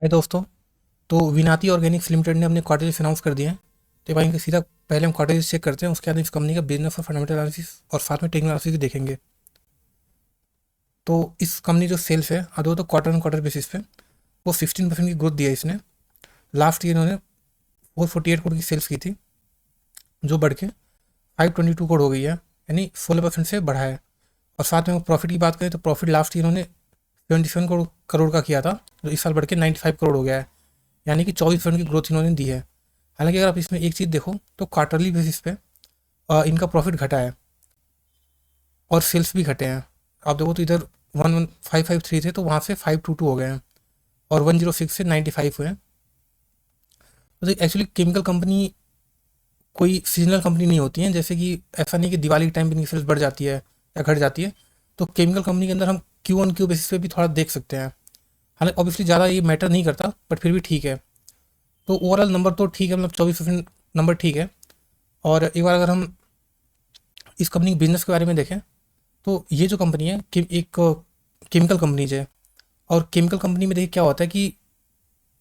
है दोस्तों। तो विनाती ऑर्गेनिक्स लिमिटेड ने अपने क्वार्टरली अनाउंस कर दिए हैं। तो भाई इनका सीधा पहले हम क्वार्टरली चेक करते हैं, उसके बाद इस कंपनी का बिजनेस और फंडामेंटल एनालिसिस और साथ में टेक्निकल एनालिसिस भी देखेंगे। तो इस कंपनी जो सेल्स है अदो तो क्वार्टर ऑन क्वार्टर बेसिस पे वो 16% की ग्रोथ दिया है इसने। लास्ट ईयर इन्होंने 448 करोड़ की सेल्स की थी, जो बढ़ के 522 करोड़ हो गई है, यानी 16% से बढ़ा है। और साथ में प्रॉफिट की बात करें तो प्रॉफिट लास्ट ईयर इन्होंने 77 करोड़ का किया था, जो इस साल बढ़ के 95 करोड़ हो गया है, यानी कि 24% की ग्रोथ इन्होंने दी है। हालांकि अगर आप इसमें एक चीज़ देखो तो क्वार्टरली बेसिस पे इनका प्रॉफिट घटा है और सेल्स भी घटे हैं। आप देखो तो इधर 11553 थे तो वहाँ से 522 हो गए हैं, और 106 से 95 हुए हैं। तो एक्चुअली केमिकल कंपनी कोई सीजनल कंपनी नहीं होती है, जैसे कि ऐसा नहीं कि दिवाली के टाइम पे इनकी सेल्स बढ़ जाती है या घट जाती है। तो केमिकल कंपनी के अंदर हम क्यू ऑन क्यू बेसिस पे भी थोड़ा देख सकते हैं। हालांकि ऑब्वियसली ज़्यादा ये मैटर नहीं करता, बट फिर भी ठीक है। तो ओवरऑल नंबर तो ठीक है, मतलब 24% नंबर ठीक है। और एक बार अगर हम इस कंपनी के बिजनेस के बारे में देखें तो ये जो कंपनी है एक केमिकल कंपनीज है। और केमिकल कंपनी में देखिए क्या होता है कि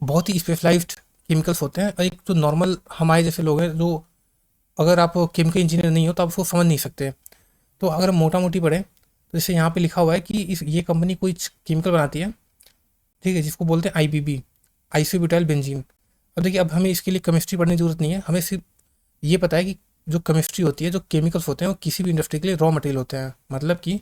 बहुत ही स्पेशलाइज्ड केमिकल्स होते हैं, और एक जो नॉर्मल हमारे जैसे लोग हैं, जो अगर आप केमिकल इंजीनियर नहीं हो तो आप उसको समझ नहीं सकते। तो अगर हम मोटा मोटी पढ़ें तो जैसे यहाँ पे लिखा हुआ है कि इस ये कंपनी कोई केमिकल बनाती है, ठीक है, जिसको बोलते हैं आईबीबी, आइसोब्यूटाइल बेंजीन। अब देखिए, अब हमें इसके लिए केमिस्ट्री पढ़ने की जरूरत नहीं है, हमें सिर्फ ये पता है कि जो केमिस्ट्री होती है, जो केमिकल्स होते हैं, वो किसी भी इंडस्ट्री के लिए रॉ मटेरियल होते हैं। मतलब कि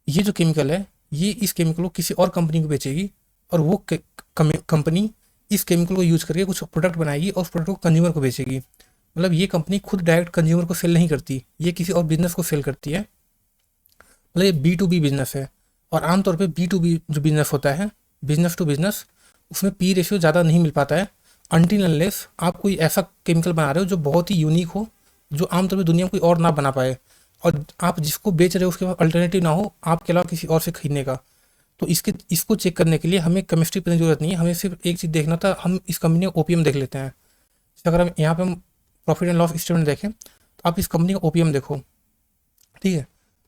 ये जो केमिकल है, ये इस केमिकल को किसी और कंपनी को बेचेगी, और वो कंपनी इस केमिकल को यूज करके कुछ प्रोडक्ट बनाएगी और उस प्रोडक्ट को कंज्यूमर को बेचेगी। मतलब ये कंपनी खुद डायरेक्ट कंज्यूमर को सेल नहीं करती, ये किसी और बिजनेस को सेल करती है। मतलब ये बी टू बी बिजनेस है। और आमतौर पे बी टू बी जो बिजनेस होता है, बिजनेस टू बिजनेस, उसमें पी रेशियो ज़्यादा नहीं मिल पाता है, अनटिल अनलेस आप कोई ऐसा केमिकल बना रहे हो जो बहुत ही यूनिक हो, जो आमतौर पे दुनिया में कोई और ना बना पाए, और आप जिसको बेच रहे हो उसके पास अल्टरनेटिव ना हो आपके अलावा किसी और से खरीदने का। तो इसको चेक करने के लिए हमें केमिस्ट्री पढ़ने की जरूरत नहीं है, हमें सिर्फ एक चीज़ देखना था, हम इस कंपनी का ओपीएम देख लेते हैं। जैसे अगर हम यहाँ पे हम प्रॉफिट एंड लॉस स्टेटमेंट देखें तो आप इस कंपनी का ओपीएम देखो, ठीक है।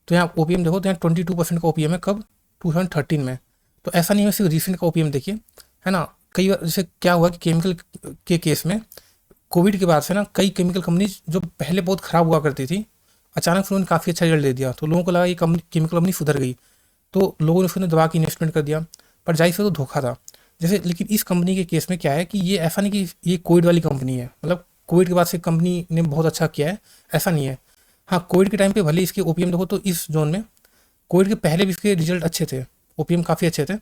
तो यहाँ ओपीएम देखो तो यहाँ 22% का ओपीएम है, कब? 2013 में। तो ऐसा नहीं है सिर्फ रिसेंट का ओपीएम देखिए, है ना। कई बार जैसे क्या हुआ कि केमिकल के केस में कोविड के बाद से ना कई केमिकल कंपनीज जो पहले बहुत खराब हुआ करती थी, अचानक से उन्होंने काफ़ी अच्छा रिजल्ट दे दिया, तो लोगों को लगा ये केमिकल कंपनी सुधर गई, तो लोगों ने उसने दबा के इन्वेस्टमेंट कर दिया। पर जाहिर से तो धोखा था। जैसे लेकिन इस कंपनी के केस में क्या है कि ये ऐसा नहीं कि ये कोविड वाली कंपनी है, मतलब कोविड के बाद से कंपनी ने बहुत अच्छा किया है, ऐसा नहीं है। हाँ, कोविड के टाइम पे भले इसके ओपीएम देखो तो इस जोन में कोविड के पहले भी इसके रिजल्ट अच्छे थे, ओपीएम काफ़ी अच्छे थे।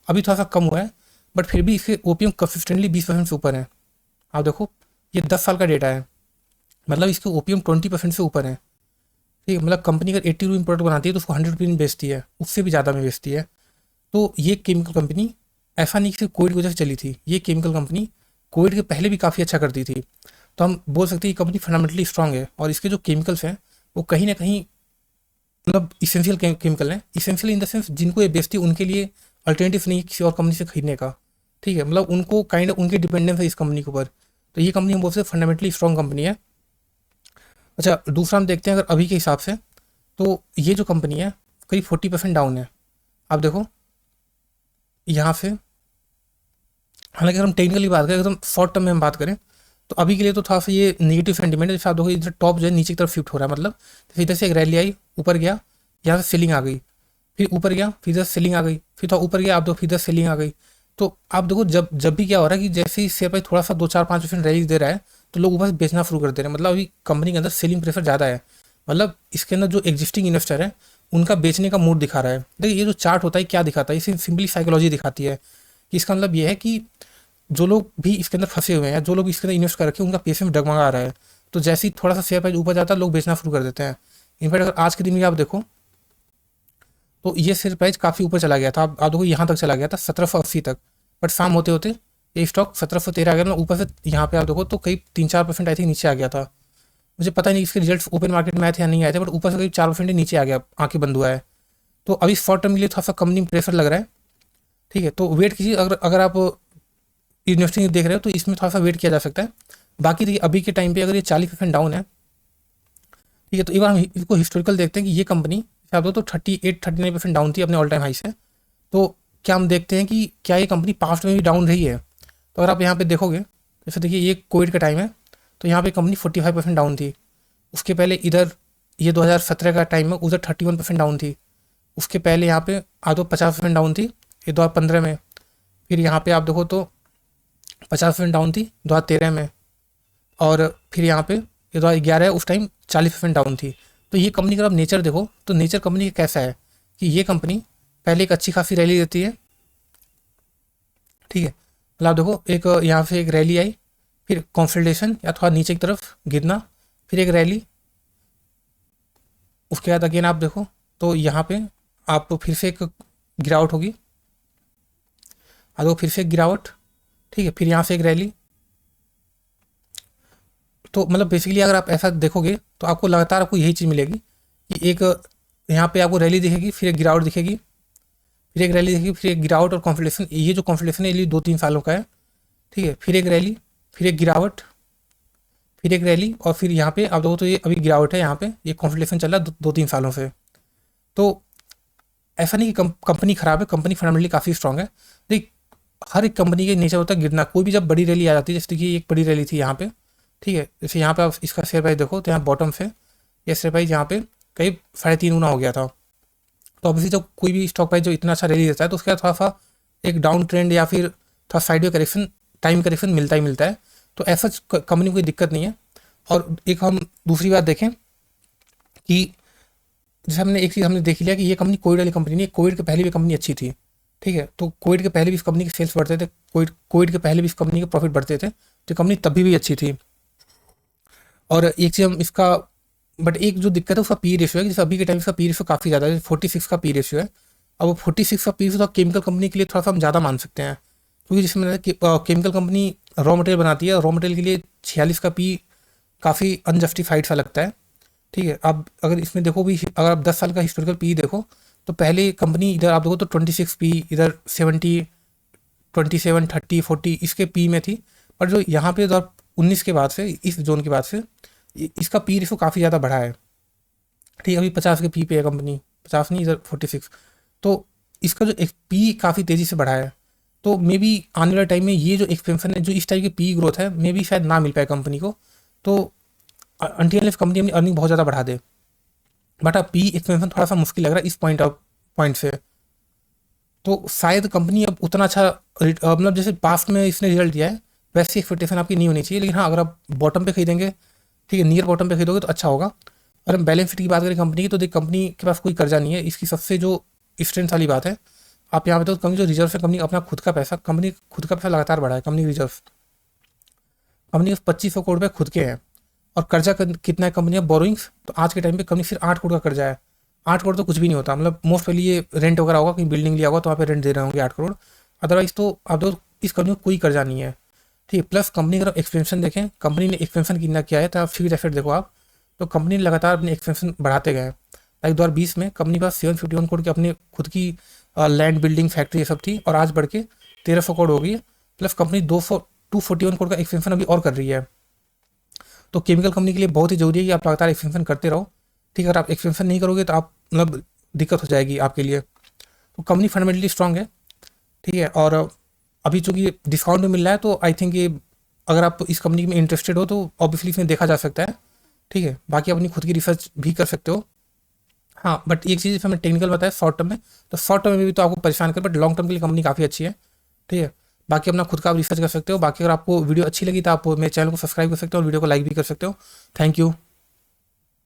अभी थोड़ा सा कम हुआ है, बट फिर भी इसके ओपीएम कंसिस्टेंटली 20% से ऊपर है। आप देखो, ये 10 साल का डेटा है, मतलब इसके ओपीएम 20% से ऊपर है। ठीक है, मतलब कंपनी अगर 80 रुपये प्रोडक्ट बनाती है तो उसको 100 रुपये में बेचती है, उससे भी ज़्यादा में बेचती है। तो ये केमिकल कंपनी ऐसा नहीं कि सिर्फ कोविड की वजह से चली थी, ये केमिकल कंपनी कोविड के पहले भी काफ़ी अच्छा करती थी। तो हम बोल सकते हैं कि कंपनी फंडामेंटली स्ट्रांग है, और इसके जो केमिकल्स हैं वो कहीं ना कहीं मतलब इसेंशियल केमिकल हैं। इसेंशियल इन द सेंस जिनको ये बेचती है उनके लिए अल्टरनेटिव नहीं है किसी और कंपनी से खरीदने का। ठीक है, मतलब उनको काइंड ऑफ उनकी डिपेंडेंस है इस कंपनी के ऊपर। तो ये कंपनी हम बोल सकते हैं फंडामेंटली स्ट्रांग कंपनी है। अच्छा, दूसरा हम देखते हैं अगर अभी के हिसाब से, तो ये जो कंपनी है करीब 40% डाउन है। आप देखो यहाँ से, हालांकि अगर हम टेक्निकली बात करें, एकदम शॉर्ट टर्म में हम बात करें, तो अभी के लिए तो थोड़ा सा ये नेगेटिव सेंटीमेंट है। जैसे आप देखो इधर टॉप जो है नीचे की तरफ शिफ्ट हो रहा है, मतलब जैसे इधर से एक रैली आई, ऊपर गया, यहाँ से सेलिंग आ गई, फिर ऊपर गया, फिर इधर सेलिंग आ गई, फिर थोड़ा ऊपर गया, आप देखो फिर इधर सेलिंग आ गई। तो आप देखो जब जब भी क्या हो रहा है कि जैसे ही शेयर प्राइस थोड़ा सा 2-4-5% रैली दे रहा है, तो लोग ऊपर से बेचना शुरू कर दे रहे हैं। मतलब अभी कंपनी के अंदर सेलिंग प्रेशर ज़्यादा है, मतलब इसके अंदर जो एग्जिस्टिंग इन्वेस्टर है उनका बेचने का मूड दिखा रहा है। देखिए, ये जो चार्ट होता है क्या दिखाता है, इसे सिंपली साइकोलॉजी दिखाती है कि इसका मतलब ये है कि जो लोग भी इसके अंदर फंसे हुए हैं, जो लोग इसके अंदर इन्वेस्ट कर रखे हैं, उनका पेशेंस डगमगा रहा है। तो जैसे ही थोड़ा सा शेयर प्राइस ऊपर जाता है लोग बेचना शुरू कर देते हैं। इनफैक्ट अगर आज के दिन भी आप देखो तो ये शेयर प्राइस काफ़ी ऊपर चला गया था, आप देखो यहाँ तक चला गया था 1780 तक, बट शाम होते होते ये स्टॉक 1713 आ गया। ऊपर से यहाँ पे आप देखो तो करीब 3-4% आई थिंक नीचे आ गया था। मुझे पता नहीं इसके रिजल्ट ओपन मार्केट में आए थे या नहीं आए थे, बट ऊपर से करीब 4% नीचे आ गया, आंखें बंद हुआ है। तो अभी शॉर्ट टर्म के लिए थोड़ा सा कंपनी में प्रेशर लग रहा है। ठीक है, तो वेट कीजिए, अगर अगर आप इन्वेस्टिंग देख रहे हो तो इसमें थोड़ा सा वेट किया जा सकता है। बाकी देखिए अभी के टाइम पे अगर ये 40% डाउन है, ठीक है, तो एक बार हम इसको हिस्टोरिकल देखते हैं कि ये कंपनी आप दो तो 38-39% डाउन थी अपने ऑल टाइम हाई से। तो क्या हम देखते हैं कि क्या ये कंपनी पास्ट में भी डाउन रही है। तो अगर आप यहाँ पे देखोगे, जैसे देखिए ये कोविड का टाइम है, तो यहाँ पे कंपनी 45% डाउन थी। उसके पहले इधर ये 2017 का टाइम है, उधर 31% डाउन थी। उसके पहले यहाँ पे आधो 50% डाउन थी ये 2015 में। फिर यहाँ पे आप देखो तो 50% डाउन थी 2013 में। और फिर यहाँ पे ये 2011 है, उस टाइम 40% डाउन थी। तो ये कंपनी का आप नेचर देखो तो नेचर कंपनी का कैसा है कि ये कंपनी पहले एक अच्छी खासी रैली देती है, ठीक है। मतलब आप देखो एक यहाँ से एक रैली आई, फिर कॉन्सल्टेशन या थोड़ा नीचे की तरफ गिरना, फिर एक रैली, उसके बाद अगेन आप देखो तो यहाँ पे आप फिर से एक गिरावट होगी, और वो फिर से एक गिरावट, ठीक है, फिर यहाँ से एक रैली। तो मतलब बेसिकली अगर आप ऐसा देखोगे तो आपको लगातार आपको यही चीज़ मिलेगी कि एक यहाँ पे आपको रैली दिखेगी, फिर एक गिरावट दिखेगी, फिर एक रैली दिखेगी, फिर एक गिरावट और कॉन्फिडेंस। ये जो कॉन्फिडेंस है ये 2-3 सालों का है, ठीक है। फिर एक रैली, फिर एक गिरावट, फिर एक रैली, और फिर यहाँ पे आप देखो तो ये अभी गिरावट है, यहाँ पे ये कॉन्फिडेंस चल रहा है 2-3 सालों से। तो ऐसा नहीं कि कंपनी खराब है, कंपनी फंडामेंटली काफ़ी स्ट्रांग है। देख, हर एक कंपनी के नेचर होता है गिरना। कोई भी जब बड़ी रैली आ जाती है, जैसे कि एक बड़ी रैली थी यहाँ पे, ठीक है, जैसे यहाँ पे आप इसका शेयर प्राइस देखो तो यहाँ बॉटम से ये शेयर प्राइस यहाँ पे करीब 3.5 गुना हो गया था। तो ऑब्वियसली जब कोई भी स्टॉक प्राइस जो इतना अच्छा रैली देता है तो उसके बाद थोड़ा सा एक डाउन ट्रेंड या फिर थोड़ा साइडवे करेक्शन, टाइम करेक्शन मिलता ही मिलता है। तो ऐसा कंपनी को कोई दिक्कत नहीं है। और एक हम दूसरी बात देखें कि जैसे हमने एक चीज़ हमने देख लिया कि ये कंपनी कोविड वाली कंपनी नहीं है, कोविड के पहले भी कंपनी अच्छी थी, ठीक है। तो कोविड के पहले भी इस कंपनी के सेल्स बढ़ते थे, कोविड के पहले भी इस कंपनी के प्रॉफिट बढ़ते थे, तो कंपनी तभी भी अच्छी थी। और एक चीज़ हम इसका, बट एक जो दिक्कत है उसका पी रेशियो है, जैसे अभी के टाइम इसका पी रेशियो काफ़ी ज़्यादा है, 46 का पी रेशियो है। अब वो 46 का पी रेशियो तो केमिकल कंपनी के लिए थोड़ा सा हम ज़्यादा मान सकते हैं, क्योंकि जिसमें केमिकल कंपनी रॉ मटेरियल बनाती है, रॉ मटेरियल के लिए 46 का पी काफ़ी अनजस्टिफाइड सा लगता है, ठीक है। अब अगर इसमें देखो भी, अगर आप 10 साल का हिस्टोरिकल पी देखो तो पहले कंपनी इधर आप देखो तो 26 पी, इधर 70, 27, 30, 40 इसके पी में थी। पर जो यहाँ पे 2019 के बाद से, इस जोन के बाद से इसका पी रेशो काफ़ी ज़्यादा बढ़ा है, ठीक है। अभी 50 के पी पे है कंपनी, 50 नहीं, इधर 46। तो इसका जो पी काफ़ी तेज़ी से बढ़ा है। तो मे बी आने वाले टाइम में ये जो एक्सपेंशन है, जो इस टाइप की पी ग्रोथ है, मे बी शायद ना मिल पाए कंपनी को। तो अनटिल कंपनी अपनी अर्निंग बहुत ज़्यादा बढ़ा दे, बट अब पी एक्सपेंशन थोड़ा सा मुश्किल लग रहा है इस पॉइंट से। तो शायद कंपनी अब उतना अच्छा मतलब जैसे पास्ट में इसने रिजल्ट दिया है वैसी एक्सपेक्टेशन आपकी नहीं होनी चाहिए। लेकिन हाँ, अगर आप बॉटम पे खरीदेंगे, ठीक है, नियर बॉटम पे खरीदोगे तो अच्छा होगा। अगर हम बैलेंस शीट की बात करें कंपनी की, तो देख कंपनी के पास कोई कर्जा नहीं है। इसकी सबसे जो स्ट्रेंथ वाली बात है, आप यहाँ पे तो कंपनी जो रिजर्व है, कंपनी अपना खुद का पैसा, कंपनी खुद का पैसा लगातार बढ़ा है। कंपनी रिजर्व, कंपनी के 2500 करोड़ रुपये खुद के हैं। और कर्जा कितना है कंपनी का, बोरोइंग्स, तो आज के टाइम पे कंपनी सिर्फ 8 करोड़ का कर्जा है। 8 करोड़ तो कुछ भी नहीं होता, मतलब मोस्ट पहले ये रेंट वगैरह होगा, कहीं बिल्डिंग लिया होगा तो वहाँ पे रेंट दे रहे होंगे 8 करोड़। अदरवाइज तो आप तो इस कंपनी को कोई कर्जा नहीं है, ठीक है। प्लस कंपनी का एक्सपेंशन देखें, कंपनी ने एक्सपेंशन कितना किया है, तो आप फिक्स एसेट देखो आप, तो कंपनी ने लगातार अपने एक्सपेंशन बढ़ाते गए हैं। लाइक 2020 में कंपनी के पास 751 करोड़ की अपने खुद की लैंड, बिल्डिंग, फैक्ट्री ये सब थी, और आज बढ़ के 1300 करोड़ हो गई है। प्लस कंपनी 241 करोड़ का एक्सपेंशन अभी और कर रही है। तो केमिकल कंपनी के लिए बहुत ही जरूरी है कि आप लगातार एक्सपेंशन करते रहो, ठीक है। अगर आप एक्सपेंशन नहीं करोगे तो आप मतलब दिक्कत हो जाएगी आपके लिए। तो कंपनी फंडामेंटली स्ट्रांग है, ठीक है। और अभी चूँकि डिस्काउंट में मिल रहा है, तो आई थिंक ये, अगर आप इस कंपनी में इंटरेस्टेड हो तो ऑब्वियसली इसमें देखा जा सकता है, ठीक है। बाकी अपनी खुद की रिसर्च भी कर सकते हो। हाँ, बट एक चीज़ हमें टेक्निकल बताया शॉर्ट टर्म में, तो शॉर्ट टर्म में भी तो आपको परेशान कर, बट लॉन्ग टर्म के लिए कंपनी काफ़ी अच्छी है, ठीक है। बाकी अपना खुद का आप रिसर्च कर सकते हो। बाकी अगर आपको वीडियो अच्छी लगी तो आप मेरे चैनल को सब्सक्राइब कर सकते हो और वीडियो को लाइक भी कर सकते हो। Thank you.